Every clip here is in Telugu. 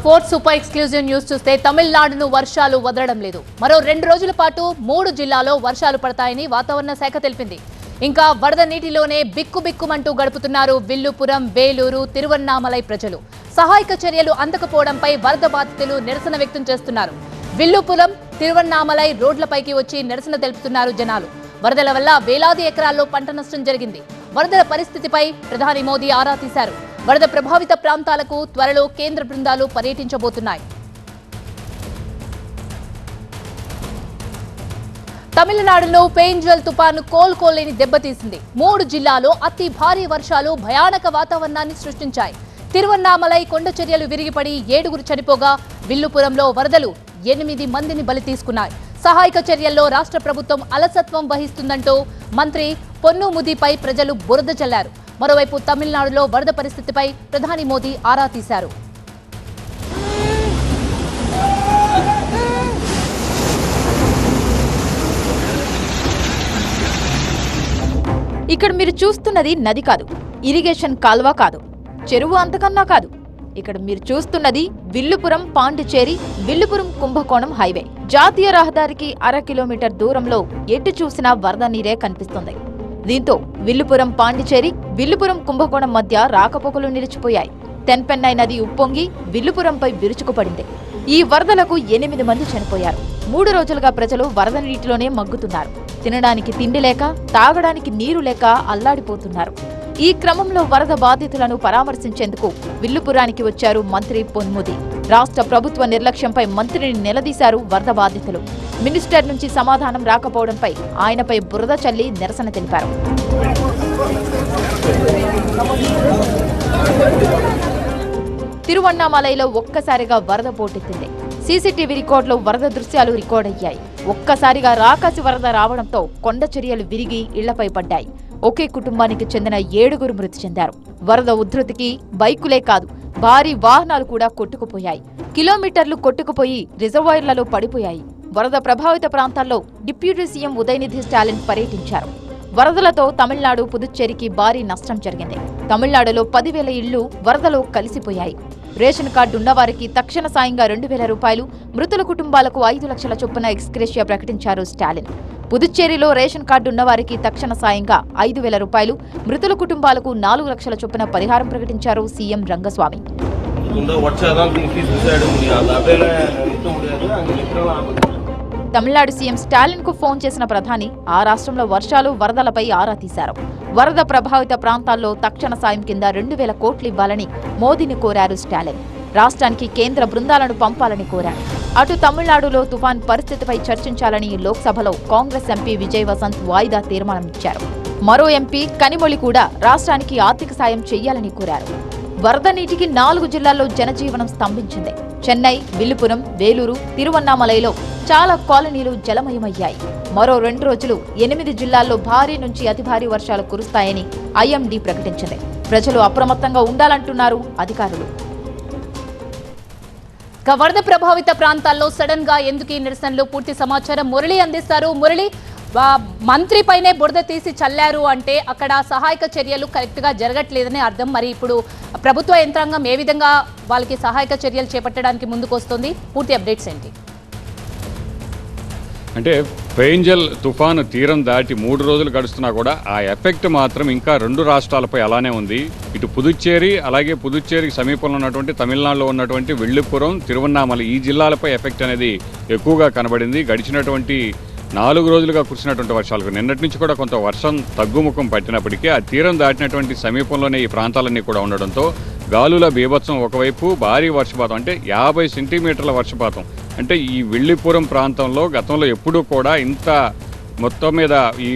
ఫోర్త్ సూపర్ ఎక్స్క్లూజివ్ న్యూస్ చూస్తే తమిళనాడును వర్షాలు వదలడం లేదు. మరో 2 రోజుల పాటు 3 జిల్లాల్లో వర్షాలు పడతాయని వాతావరణ శాఖ తెలిపింది. ఇంకా వరద నీటిలోనే బిక్కుబిక్కుమంటూ గడుపుతున్నారు విల్లుపురం, వేలూరు, తిరువన్నామలై ప్రజలు. సహాయక చర్యలు అందకపోవడంపై వరద బాధితులు నిరసన వ్యక్తం చేస్తున్నారు. విల్లుపురం, తిరువన్నామలై రోడ్లపైకి వచ్చి నిరసన తెలుపుతున్నారు జనాలు. వరదల వల్ల వేలాది ఎకరాల్లో పంట నష్టం జరిగింది. వరదల పరిస్థితిపై ప్రధాని మోదీ ఆరా తీశారు. వరద ప్రభావిత ప్రాంతాలకు త్వరలో కేంద్ర బృందాలు పర్యటించబోతున్నాయి. తమిళనాడులో పెయింజల్ తుపాను కోలుకోలేని దెబ్బతీసింది. 3 జిల్లాల్లో అతి భారీ వర్షాలు భయానక వాతావరణాన్ని సృష్టించాయి. తిరువన్నామలై కొండ చర్యలు విరిగిపడి 7 చనిపోగా, విల్లుపురంలో వరదలు 8 మందిని బలి తీసుకున్నాయి. సహాయక చర్యల్లో రాష్ట్ర ప్రభుత్వం అలసత్వం వహిస్తుందంటూ మంత్రి పొన్నుముదిపై ప్రజలు బురద చల్లారు. మరోవైపు తమిళనాడులో వరద పరిస్థితిపై ప్రధాని మోదీ ఆరా తీశారు. ఇక్కడ మీరు చూస్తున్నది నది కాదు, ఇరిగేషన్ కాల్వ కాదు, చెరువు అంతకన్నా కాదు. ఇక్కడ మీరు చూస్తున్నది విల్లుపురం పాండిచేరి, విల్లుపురం కుంభకోణం హైవే. జాతీయ రహదారికి 1/2 కిలోమీటర్ దూరంలో ఎటు చూసినా వరద నీరే కనిపిస్తుంది. దీంతో విల్లుపురం పాండిచేరి, విల్లుపురం కుంభకోణం మధ్య రాకపోకలు నిలిచిపోయాయి. తెన్పెన్నై నది ఉప్పొంగి విల్లుపురంపై విరుచుకుపడింది. ఈ వరదలకు 8 మంది చనిపోయారు. 3 రోజులుగా ప్రజలు వరద నీటిలోనే మగ్గుతున్నారు. తినడానికి తిండి లేక, తాగడానికి నీరు లేక అల్లాడిపోతున్నారు. ఈ క్రమంలో వరద బాధితులను పరామర్శించేందుకు విల్లుపురానికి వచ్చారు మంత్రి పొన్ముది. రాష్ట్ర ప్రభుత్వ నిర్లక్ష్యంపై మంత్రిని నిలదీశారు వరద బాధితులు. మినిస్టర్ నుంచి సమాధానం రాకపోవడంపై ఆయనపై బురద చల్లి నిరసన తెలిపారు. తిరువన్నామలైలో ఒక్కసారిగా వరద పోటెత్తింది. సీసీటీవీ రికార్డులో వరద దృశ్యాలు రికార్డయ్యాయి. ఒక్కసారిగా రాకాసి వరద రావడంతో కొండ చర్యలు విరిగి ఇళ్లపై పడ్డాయి. ఒకే కుటుంబానికి చెందిన 7 మృతి చెందారు. వరద ఉధృతికి బైకులే కాదు, భారీ వాహనాలు కూడా కొట్టుకుపోయాయి. కిలోమీటర్లు కొట్టుకుపోయి రిజర్వాయర్లలో పడిపోయాయి. వరద ప్రభావిత ప్రాంతాల్లో డిప్యూటీ సీఎం ఉదయనిధి స్టాలిన్ పర్యటించారు. వరదలతో తమిళనాడు, పుదుచ్చేరికి భారీ నష్టం జరిగింది. తమిళనాడులో 10,000 ఇళ్లు వరదలో కలిసిపోయాయి. రేషన్ కార్డు ఉన్నవారికి తక్షణ సాయంగా 2,000 రూపాయలు, మృతుల కుటుంబాలకు 5 లక్షల చొప్పున ఎక్స్గ్రేషియా ప్రకటించారు స్టాలిన్. పుదుచ్చేరిలో రేషన్ కార్డు ఉన్నవారికి తక్షణ సాయంగా 5,000 రూపాయలు, మృతుల కుటుంబాలకు 4 లక్షల చొప్పున పరిహారం ప్రకటించారు సీఎం రంగస్వామి. తమిళనాడు సీఎం స్టాలిన్ కు ఫోన్ చేసిన ప్రధాని ఆ రాష్ట్రంలో వర్షాలు, వరదలపై ఆరా తీశారు. వరద ప్రభావిత ప్రాంతాల్లో తక్షణ సాయం కింద 2,000 కోట్లు ఇవ్వాలని మోదీని కోరారు స్టాలిన్. రాష్ట్రానికి కేంద్ర బృందాలను పంపాలని కోరారు. అటు తమిళనాడులో తుఫాన్ పరిస్థితిపై చర్చించాలని లోక్సభలో కాంగ్రెస్ ఎంపీ విజయ్ వసంత్ వాయిదా తీర్మానం ఇచ్చారు. మరో ఎంపీ కనిమొళి కూడా రాష్ట్రానికి ఆర్థిక సాయం చెయ్యాలని కోరారు. వరద నీటికి 4 జిల్లాల్లో జనజీవనం స్తంభించింది. చెన్నై, విల్లుపురం, వేలూరు, తిరువన్నామలైలో చాలా కాలనీలు జలమయమయ్యాయి. మరో 2 రోజులు 8 జిల్లాల్లో భారీ నుంచి అతి భారీ వర్షాలు కురుస్తాయని ఐఎండీ ప్రకటించింది. ప్రజలు అప్రమత్తంగా ఉండాలంటున్నారు అధికారులు. వరద ప్రభావిత ప్రాంతాల్లో సడన్ గా ఎందుకు ఈ నిరసనలు? పూర్తి సమాచారం మురళి అందిస్తారు. మురళి, మంత్రిపైనే బురద తీసి చల్లారు అంటే అక్కడ సహాయక చర్యలు కరెక్ట్ గా జరగట్లేదని అర్థం. మరి ఇప్పుడు ప్రభుత్వ యంత్రాంగం ఏ విధంగా వాళ్ళకి సహాయక చర్యలు చేపట్టడానికి ముందుకు వస్తుంది? పూర్తి అప్డేట్స్ ఏంటి? అంటే పెయింజల్ తుఫాను తీరం దాటి 3 రోజులు గడుస్తున్నా కూడా ఆ ఎఫెక్ట్ మాత్రం ఇంకా 2 రాష్ట్రాలపై అలానే ఉంది. ఇటు పుదుచ్చేరి, అలాగే పుదుచ్చేరికి సమీపంలో ఉన్నటువంటి తమిళనాడులో ఉన్నటువంటి విల్లుపురం, తిరువన్నామలై ఈ జిల్లాలపై ఎఫెక్ట్ అనేది ఎక్కువగా కనబడింది. గడిచినటువంటి 4 రోజులుగా కురిసినటువంటి వర్షాలకు నిన్నటి నుంచి కూడా కొంత వర్షం తగ్గుముఖం పట్టినప్పటికీ ఆ తీరం దాటినటువంటి సమీపంలోనే ఈ ప్రాంతాలన్నీ కూడా ఉండడంతో గాలుల బీభత్సం ఒకవైపు, భారీ వర్షపాతం అంటే 50 సెంటీమీటర్ల వర్షపాతం. అంటే ఈ విల్లుపురం ప్రాంతంలో గతంలో ఎప్పుడూ కూడా ఇంత మొత్తం మీద ఈ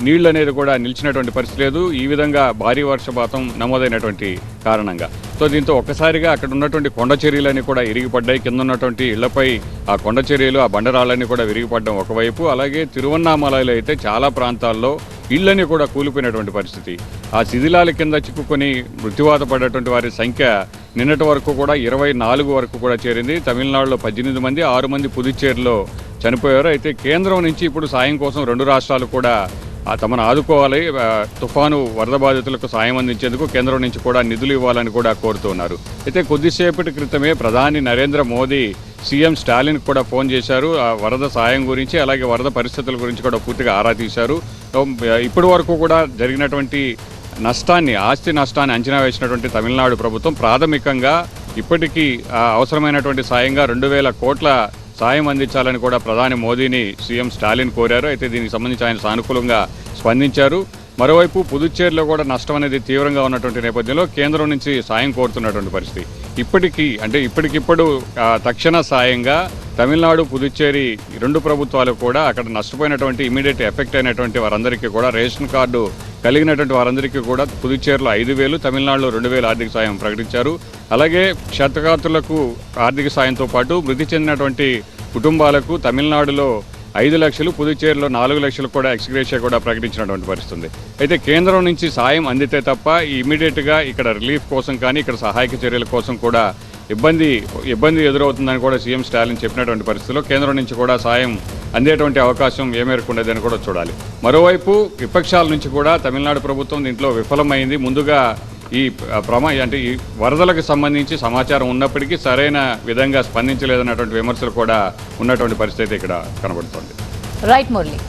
నీళ్ళు అనేది కూడా నిలిచినటువంటి పరిస్థితి లేదు. ఈ విధంగా భారీ వర్షపాతం నమోదైనటువంటి కారణంగా. సో దీంతో ఒక్కసారిగా అక్కడ ఉన్నటువంటి కొండ చర్యలన్నీ కూడా ఇరిగిపడ్డాయి. కింద ఉన్నటువంటి ఇళ్లపై ఆ కొండ చర్యలు, ఆ బండరాళ్ళన్నీ కూడా విరిగిపడడం ఒకవైపు. అలాగే తిరువన్నామలైలో అయితే చాలా ప్రాంతాల్లో ఇళ్లన్నీ కూడా కూలిపోయినటువంటి పరిస్థితి. ఆ శిథిలాల కింద చిక్కుకొని మృత్యువాత పడ్డటువంటి వారి సంఖ్య నిన్నటి వరకు కూడా 24 వరకు కూడా చేరింది. తమిళనాడులో 18 మంది, 6 మంది పుదుచ్చేరిలో చనిపోయారు. అయితే కేంద్రం నుంచి ఇప్పుడు సాయం కోసం 2 రాష్ట్రాలు కూడా తమను ఆదుకోవాలి, తుఫాను వరద బాధితులకు సాయం అందించేందుకు కేంద్రం నుంచి కూడా నిధులు ఇవ్వాలని కూడా కోరుతున్నారు. అయితే కొద్దిసేపటి క్రితమే ప్రధాని నరేంద్ర మోదీ సీఎం స్టాలిన్ కూడా ఫోన్ చేశారు. ఆ వరద సాయం గురించి అలాగే వరద పరిస్థితుల గురించి కూడా పూర్తిగా ఆరా తీశారు. ఇప్పటి వరకు కూడా జరిగినటువంటి ఆస్తి నష్టాన్ని అంచనా వేసినటువంటి తమిళనాడు ప్రభుత్వం ప్రాథమికంగా ఇప్పటికీ అవసరమైనటువంటి సాయంగా 2,000 కోట్ల సాయం అందించాలని కూడా ప్రధాని మోదీని సీఎం స్టాలిన్ కోరారు. అయితే దీనికి సంబంధించి ఆయన సానుకూలంగా స్పందించారు. మరోవైపు పుదుచ్చేరిలో కూడా నష్టం అనేది తీవ్రంగా ఉన్నటువంటి నేపథ్యంలో కేంద్రం నుంచి సాయం కోరుతున్నటువంటి పరిస్థితి. ఇప్పటికిప్పుడు తక్షణ సాయంగా తమిళనాడు, పుదుచ్చేరి 2 ప్రభుత్వాలు కూడా అక్కడ నష్టపోయినటువంటి ఇమీడియట్ ఎఫెక్ట్ అయినటువంటి వారందరికీ కూడా రేషన్ కార్డు కలిగినటువంటి వారందరికీ కూడా పుదుచ్చేరిలో 5,000, తమిళనాడులో 2,000 ఆర్థిక సాయం ప్రకటించారు. అలాగే క్షతగాత్రులకు ఆర్థిక సాయంతో పాటు మృతి చెందినటువంటి కుటుంబాలకు తమిళనాడులో 5 లక్షలు, పుదుచ్చేరిలో 4 లక్షలు కూడా ఎక్స్గ్రేషియా కూడా ప్రకటించినటువంటి పరిస్థితి. అయితే కేంద్రం నుంచి సాయం అందితే తప్ప ఇమీడియట్గా ఇక్కడ రిలీఫ్ కోసం కానీ ఇక్కడ సహాయక చర్యల కోసం కూడా ఇబ్బంది ఎదురవుతుందని కూడా సీఎం స్టాలిన్ చెప్పినటువంటి పరిస్థితిలో కేంద్రం నుంచి కూడా సాయం అందేటువంటి అవకాశం ఏ మేరకు ఉండేదని కూడా చూడాలి. మరోవైపు విపక్షాల నుంచి కూడా తమిళనాడు ప్రభుత్వం దీంట్లో విఫలమైంది. ముందుగా ఈ వరదలకు సంబంధించి సమాచారం ఉన్నప్పటికీ సరైన విధంగా స్పందించలేదన్నటువంటి విమర్శలు కూడా ఉన్నటువంటి పరిస్థితి ఇక్కడ కనబడుతోంది. రైట్ మురళి.